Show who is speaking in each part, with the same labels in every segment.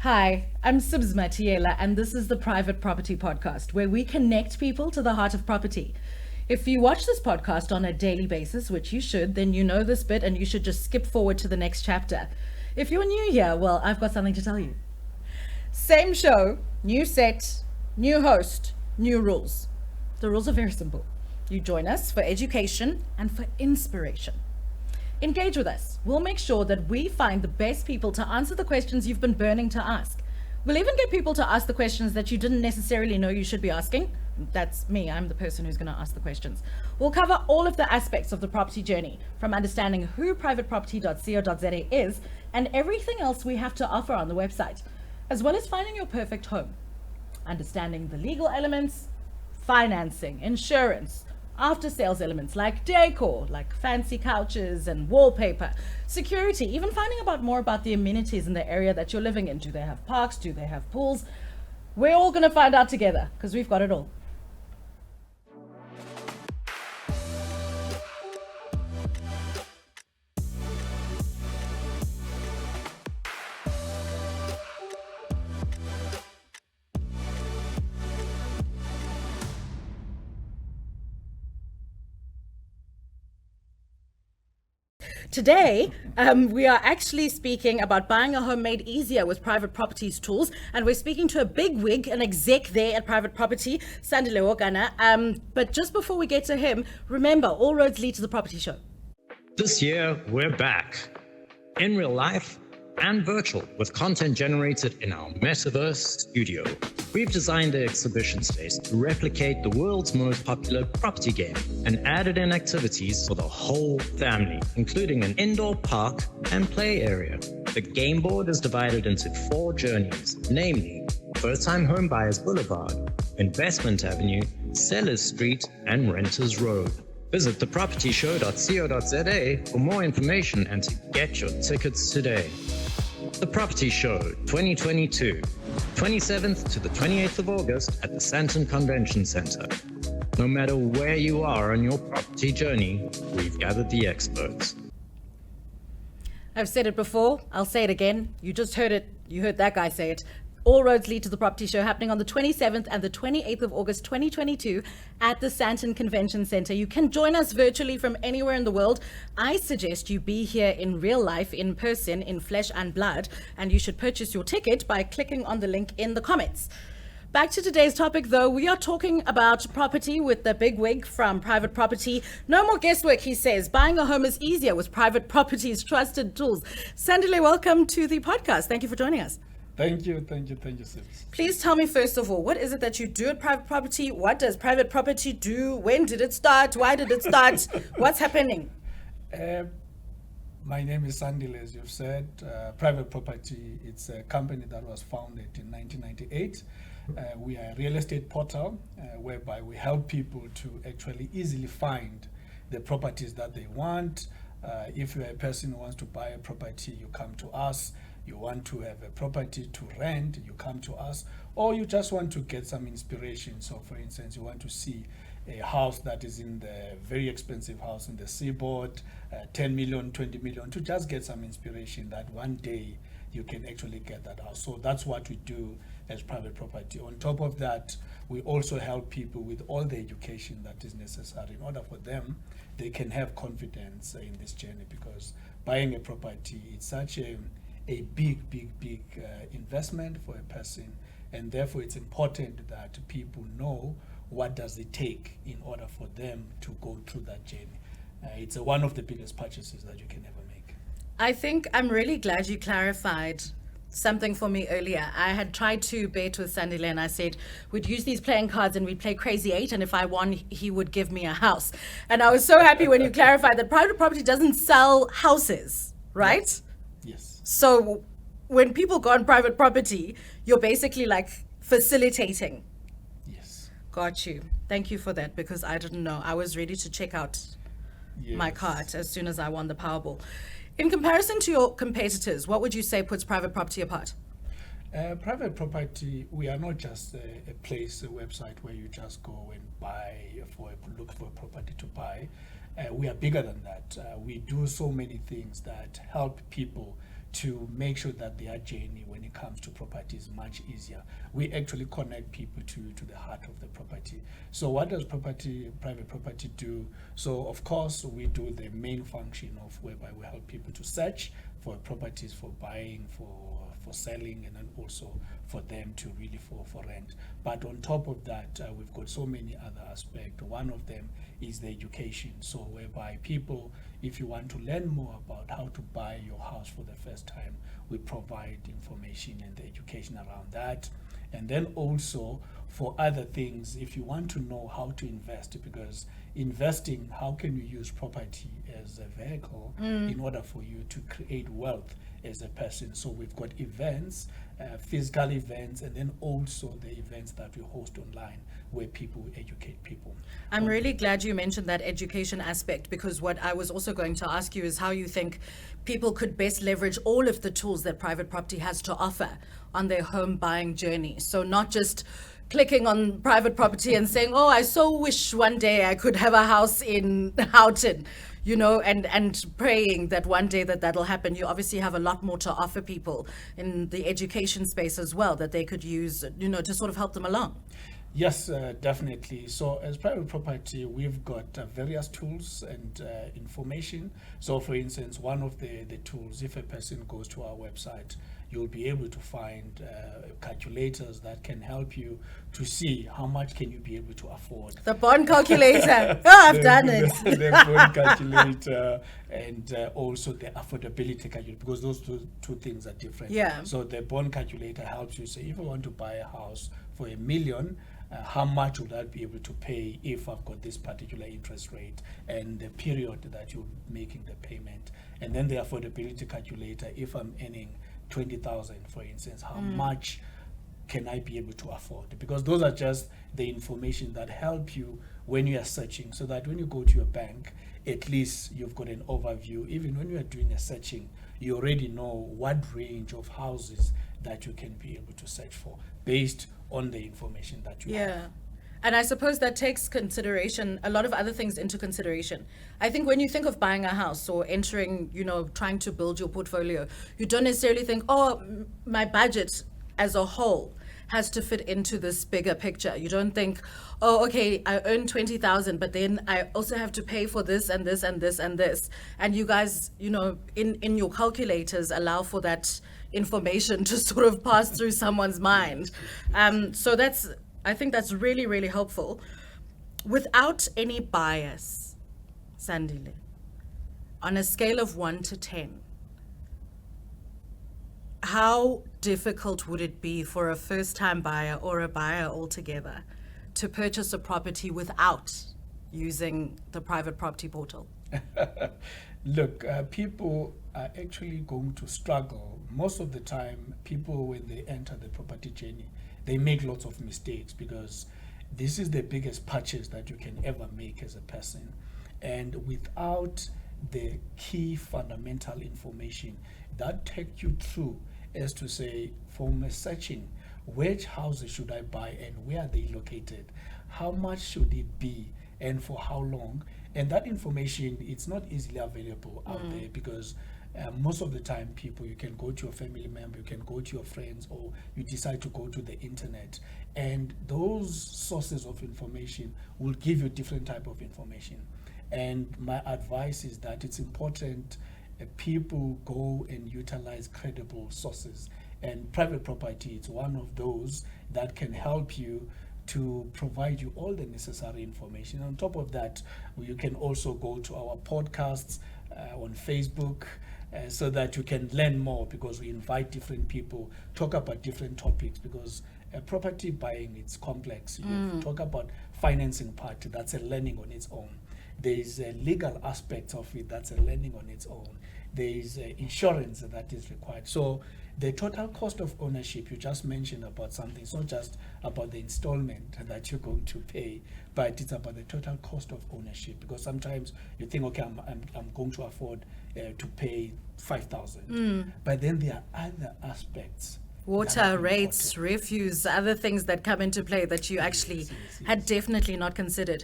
Speaker 1: Hi, I'm Sibs Matiela, and this is the Private Property Podcast, where we connect people to the heart of property. If you watch this podcast on a daily basis, which you should, then you know this bit and you should just skip forward to the next chapter. If you're new here, well, I've got something to tell you. Same show, new set, new host, new rules. The rules are very simple. You join us for education and for inspiration. Engage with us. We'll make sure that we find the best people to answer the questions you've been burning to ask. We'll even get people to ask the questions that you didn't necessarily know you should be asking. That's me. I'm the person who's going to ask the questions. We'll cover all of the aspects of the property journey, from understanding who privateproperty.co.za is and everything else we have to offer on the website, as well as finding your perfect home, understanding the legal elements, financing, insurance, after sales elements like decor, like fancy couches and wallpaper, security, even finding out more about the amenities in the area that you're living in. Do they have parks? Do they have pools? We're all going to find out together because we've got it all. Today, we are actually speaking about buying a home made easier with Private Properties tools, and we're speaking to a big wig, an exec there at Private Property, Sandile Hogana. But just before we get to him, remember, all roads lead to the property show.
Speaker 2: This year, we're back in real life and virtual with content generated in our metaverse studio. We've designed the exhibition space to replicate the world's most popular property game and added in activities for the whole family, including an indoor park and play area. The game board is divided into 4 journeys, namely First-Time Homebuyers Boulevard, Investment Avenue, Sellers Street, and Renters Road. Visit thepropertyshow.co.za for more information and to get your tickets today. The Property Show 2022, 27th to the 28th of August at the Sandton Convention Center. No matter where you are on your property journey, we've gathered the experts.
Speaker 1: I've said it before, I'll say it again. You just heard it, you heard that guy say it. All roads lead to the property show, happening on the 27th and the 28th of August 2022 at the Sandton Convention Center. You can join us virtually from anywhere in the world. I suggest you be here in real life, in person, in flesh and blood, and you should purchase your ticket by clicking on the link in the comments. Back to today's topic, though. We are talking about property with the big wig from Private Property. No more guesswork, he says. Buying a home is easier with Private Property's trusted tools. Sandile, welcome to the podcast. Thank you for joining us.
Speaker 3: Thank you, Sibs.
Speaker 1: Please tell me, first of all, what is it that you do at Private Property? What does Private Property do? When did it start? Why did it start? What's happening?
Speaker 3: My name is Sandile, as you've said. Private Property, it's a company that was founded in 1998. We are a real estate portal whereby we help people to actually easily find the properties that they want. If you're a person who wants to buy a property, you come to us. You want to have a property to rent, you come to us, or you just want to get some inspiration. So for instance, you want to see a house that is in the very expensive house in the seaboard, 10 million, 20 million, to just get some inspiration that one day you can actually get that house. So that's what we do as Private Property. On top of that, we also help people with all the education that is necessary in order for them, they can have confidence in this journey, because buying a property, it's such a big investment for a person, and therefore it's important that people know what does it take in order for them to go through that journey. It's one of the biggest purchases that you can ever make.
Speaker 1: I think I'm really glad you clarified something for me earlier. I had tried to bet with Sandile and I said we'd use these playing cards and we'd play Crazy 8, and if I won, he would give me a house. And I was so happy when you clarified that Private Property doesn't sell houses, right?
Speaker 3: Yes.
Speaker 1: So when people go on Private Property, you're basically like facilitating.
Speaker 3: Yes.
Speaker 1: Got you. Thank you for that, because I didn't know. I was ready to check out my card as soon as I won the Powerball. In comparison to your competitors, what would you say puts Private Property apart?
Speaker 3: Private Property, we are not just a place, a website where you just go and look for a property to buy. We are bigger than that. We do so many things that help people to make sure that their journey when it comes to property is much easier. We actually connect people to the heart of the property. So what does private property do? So of course we do the main function of whereby we help people to search for properties, for buying, for selling, and then also for them to really for rent. But on top of that, we've got so many other aspects. One of them is the education. So whereby people, if you want to learn more about how to buy your house for the first time, we provide information and the education around that. And then also for other things, if you want to know how to invest, because investing, how can you use property as a vehicle in order for you to create wealth as a person? So we've got events, physical events, and then also the events that we host online where people educate people.
Speaker 1: I'm really glad you mentioned that education aspect, because what I was also going to ask you is how you think people could best leverage all of the tools that private property has to offer on their home buying journey. So not just clicking on private property and saying, oh, I so wish one day I could have a house in Houghton, you know, and praying that one day that'll happen. You obviously have a lot more to offer people in the education space as well that they could use, you know, to sort of help them along.
Speaker 3: Yes, definitely. So as private property, we've got various tools and information. So for instance, one of the tools, if a person goes to our website, you'll be able to find calculators that can help you to see how much can you be able to afford.
Speaker 1: The bond calculator. Oh, I've done it.
Speaker 3: The bond calculator and also the affordability calculator, because those two things are different.
Speaker 1: Yeah.
Speaker 3: So the bond calculator helps you say, if I want to buy a house for $1 million, how much would I be able to pay if I've got this particular interest rate and the period that you're making the payment. And then the affordability calculator, if I'm earning 20,000, for instance, how much can I be able to afford? Because those are just the information that help you when you are searching, so that when you go to your bank, at least you've got an overview. Even when you are doing a searching, you already know what range of houses that you can be able to search for based on the information that you have.
Speaker 1: Yeah. And I suppose that takes consideration, a lot of other things into consideration. I think when you think of buying a house or entering, you know, trying to build your portfolio, you don't necessarily think, oh, my budget as a whole has to fit into this bigger picture. You don't think, oh, okay, I earn 20,000, but then I also have to pay for this and this and this and this. And you guys, you know, in your calculators allow for that information to sort of pass through someone's mind. So I think that's really, really helpful. Without any bias, Sandile, on a scale of 1 to 10, how difficult would it be for a first-time buyer or a buyer altogether to purchase a property without using the private property portal?
Speaker 3: Look, people are actually going to struggle. Most of the time, people, when they enter the property journey, they make lots of mistakes, because this is the biggest purchase that you can ever make as a person. And without the key fundamental information that take you through as to say, from searching, which houses should I buy and where are they located? How much should it be and for how long? And that information, it's not easily available out there, because most of the time people, you can go to your family member, you can go to your friends, or you decide to go to the internet, and those sources of information will give you different type of information. And my advice is that it's important people go and utilize credible sources, and private property is one of those that can help you to provide you all the necessary information. On top of that, you can also go to our podcasts on Facebook, so that you can learn more, because we invite different people, talk about different topics, because property buying, it's complex. You talk about financing part, that's a learning on its own. There is a legal aspect of it, that's a learning on its own. There is insurance that is required. So the total cost of ownership, you just mentioned about something. It's not just about the installment that you're going to pay, but it's about the total cost of ownership. Because sometimes you think, okay, I'm going to afford to pay 5,000, but then there are other aspects.
Speaker 1: Water rates, refuse, other things that come into play that you actually had definitely not considered.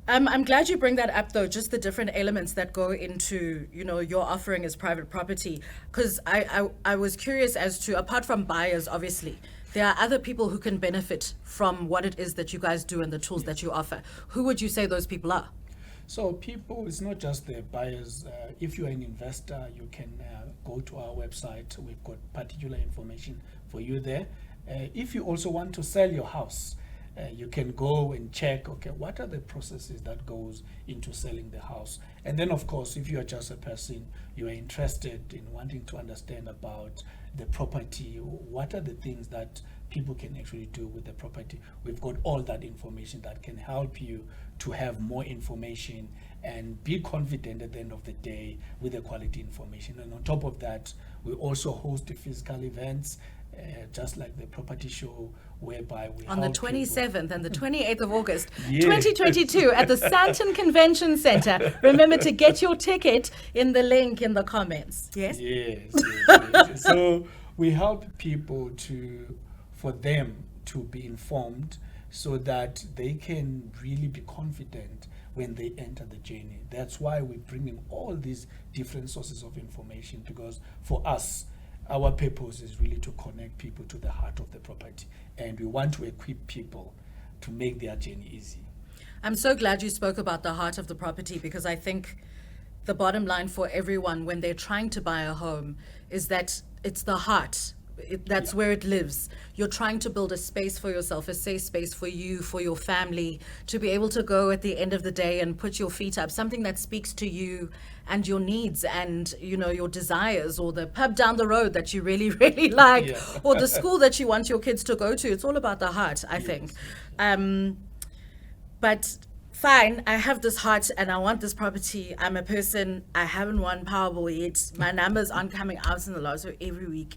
Speaker 1: I'm glad you bring that up, though, just the different elements that go into, your offering as private property. Because I was curious as to, apart from buyers, obviously, there are other people who can benefit from what it is that you guys do and the tools that you offer. Who would you say those people are?
Speaker 3: So people, it's not just the buyers. If you're an investor, you can go to our website. We've got particular information for you there. If you also want to sell your house, you can go and check, okay, what are the processes that goes into selling the house? And then, of course, if you are just a person, you are interested in wanting to understand about the property, what are the things that people can actually do with the property? We've got all that information that can help you to have more information and be confident at the end of the day with the quality information. And on top of that, we also host physical events, just like the property show, whereby we
Speaker 1: on the 27th and the 28th of August,
Speaker 3: Yes.
Speaker 1: 2022 at the Sandile Convention Center. Remember to get your ticket in the link in the comments. Yes?
Speaker 3: Yes. So we help people for them to be informed so that they can really be confident when they enter the journey. That's why we bring in all these different sources of information, because for us, our purpose is really to connect people to the heart of the property, and we want to equip people to make their journey easy.
Speaker 1: I'm so glad you spoke about the heart of the property, because I think the bottom line for everyone when they're trying to buy a home is that it's the heart. That's where it lives. You're trying to build a space for yourself, a safe space for you, for your family, to be able to go at the end of the day and put your feet up, something that speaks to you and your needs and, your desires, or the pub down the road that you really, really like, or the school that you want your kids to go to. It's all about the heart, I think. But fine, I have this heart and I want this property. I'm a person, I haven't won Powerball yet. My numbers aren't coming out in the lottery every week.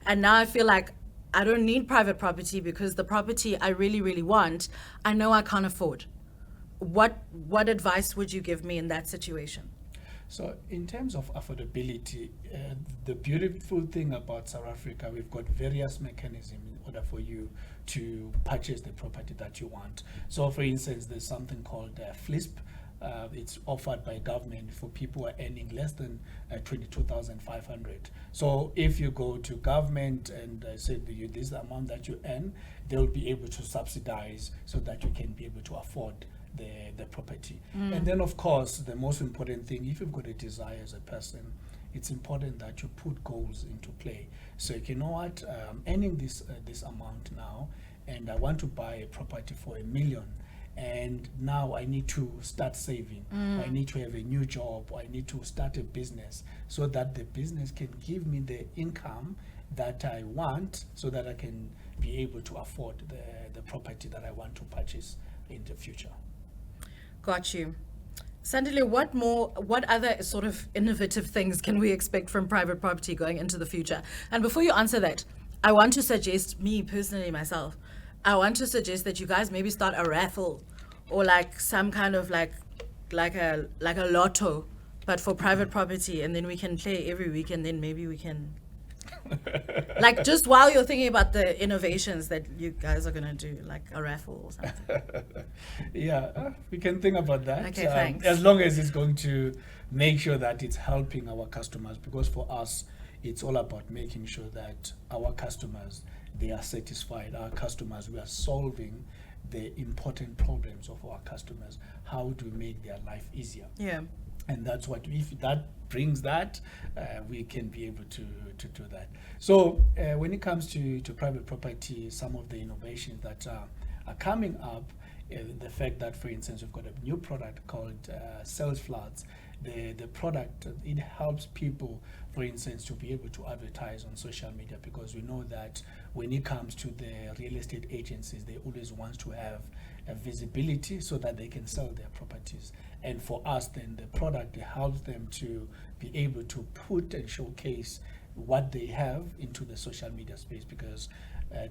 Speaker 1: And now I feel like I don't need private property because the property I really, really want, I know I can't afford. What advice would you give me in that situation?
Speaker 3: So in terms of affordability, the beautiful thing about South Africa, we've got various mechanisms in order for you to purchase the property that you want. So for instance, there's something called FLISP. It's offered by government for people who are earning less than 22,500. So if you go to government and say to you, this is the amount that you earn, they'll be able to subsidize so that you can be able to afford the property. And then, of course, the most important thing, if you've got a desire as a person, it's important that you put goals into play. So you know what, I'm earning this amount now, and I want to buy a property for $1 million. And now I need to start saving. I need to have a new job. I need to start a business so that the business can give me the income that I want, so that I can be able to afford the property that I want to purchase in the future.
Speaker 1: Got you. Sandile, what other sort of innovative things can we expect from private property going into the future? And before you answer that, I want to suggest, me personally, myself, I want to suggest that you guys maybe start a raffle or like some kind of like a lotto, but for private property, and then we can play every week, and then maybe we can like, just while you're thinking about the innovations that you guys are gonna do, like a raffle or something.
Speaker 3: We can think about that.
Speaker 1: Okay, thanks.
Speaker 3: As long as it's going to make sure that it's helping our customers, because for us, it's all about making sure that our customers, they are satisfied. Our customers, we are solving the important problems of our customers. How do we make their life easier?
Speaker 1: Yeah.
Speaker 3: And that's what, if that brings that, we can be able to do that. So when it comes to private property, some of the innovations that are coming up, the fact that, for instance, we've got a new product called Sales Floods. The product, it helps people, for instance, to be able to advertise on social media, because we know that when it comes to the real estate agencies, they always want to have a visibility so that they can sell their properties. And for us, then the product helps them to be able to put and showcase what they have into the social media space, because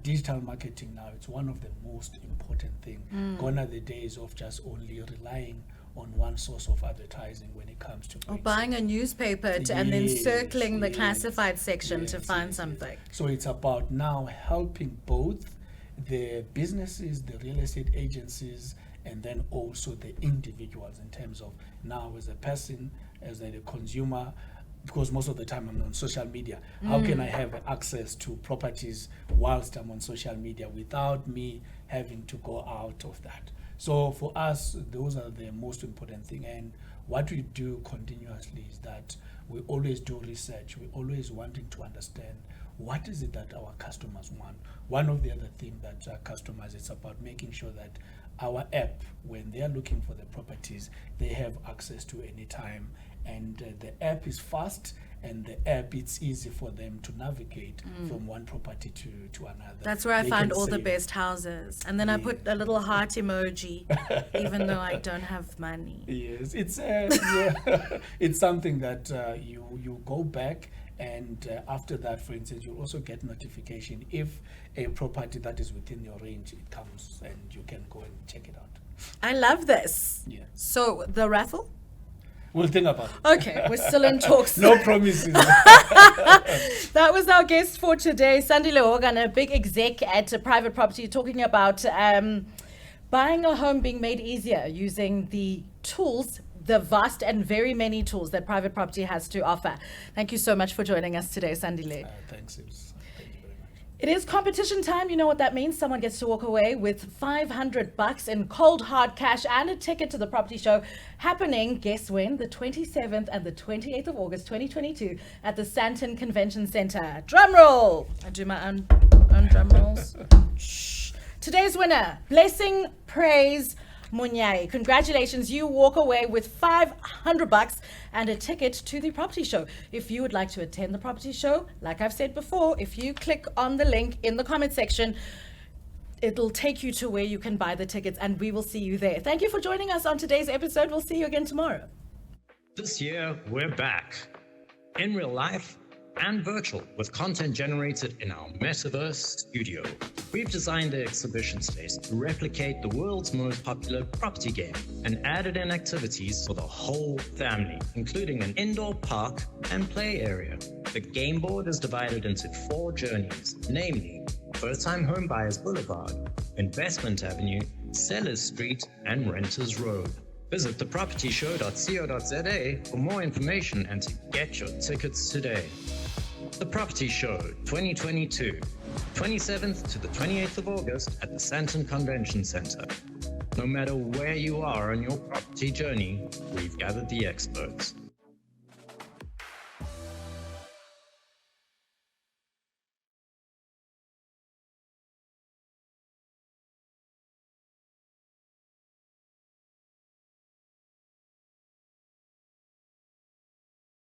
Speaker 3: digital marketing now, it's one of the most important things. Gone are the days of just only relying on one source of advertising when it comes to
Speaker 1: or buying a newspaper and then circling the classified section to find something.
Speaker 3: So it's about now helping both the businesses, the real estate agencies, and then also the individuals in terms of now as a person, as a consumer, because most of the time I'm on social media. How can I have access to properties whilst I'm on social media without me having to go out of that? So for us, those are the most important thing. And what we do continuously is that we always do research. We're always wanting to understand what is it that our customers want. One of the other things that our customers, it's about making sure that our app, when they are looking for the properties, they have access to any time. And the app is fast, and the app, it's easy for them to navigate from one property to another.
Speaker 1: That's where I
Speaker 3: They
Speaker 1: find
Speaker 3: can
Speaker 1: all the
Speaker 3: save.
Speaker 1: best houses. And then I put a little heart emoji, even though I don't have money.
Speaker 3: Yes, it's yeah, it's something that you go back, and after that, for instance, you'll also get notification if a property that is within your range, it comes, and you can go and check it out.
Speaker 1: I love this.
Speaker 3: Yeah,
Speaker 1: So the raffle?
Speaker 3: we'll think about it.
Speaker 1: Okay, we're still in talks.
Speaker 3: No promises.
Speaker 1: That was our guest for today, Sandile Hogana, a big exec at a private property, talking about buying a home being made easier using the tools, the vast and very many tools that private property has to offer. Thank you so much for joining us today, Sandile.
Speaker 3: Thanks, Ibs. Thank you very much.
Speaker 1: It is competition time. You know what that means. Someone gets to walk away with $500 in cold hard cash and a ticket to the property show happening, guess when? The 27th and the 28th of August 2022 at the Sandton Convention Center. Drum roll. I do my own drum rolls. Shh. Today's winner, Blessing Praise Munyai. Congratulations, you walk away with $500 and a ticket to the property show. If you would like to attend the property show, like I've said before, if you click on the link in the comment section, it'll take you to where you can buy the tickets, and we will see you there. Thank you for joining us on today's episode. We'll see you again tomorrow.
Speaker 2: This year, we're back in real life and virtual with content generated in our metaverse studio. We've designed the exhibition space to replicate the world's most popular property game and added in activities for the whole family, including an indoor park and play area. The game board is divided into 4 journeys, namely First-Time Homebuyers Boulevard, Investment Avenue, Sellers Street, and Renters Road. Visit thepropertyshow.co.za for more information and to get your tickets today. The Property Show 2022, 27th to the 28th of August at the Sandton Convention Center. No matter where you are on your property journey, we've gathered the experts.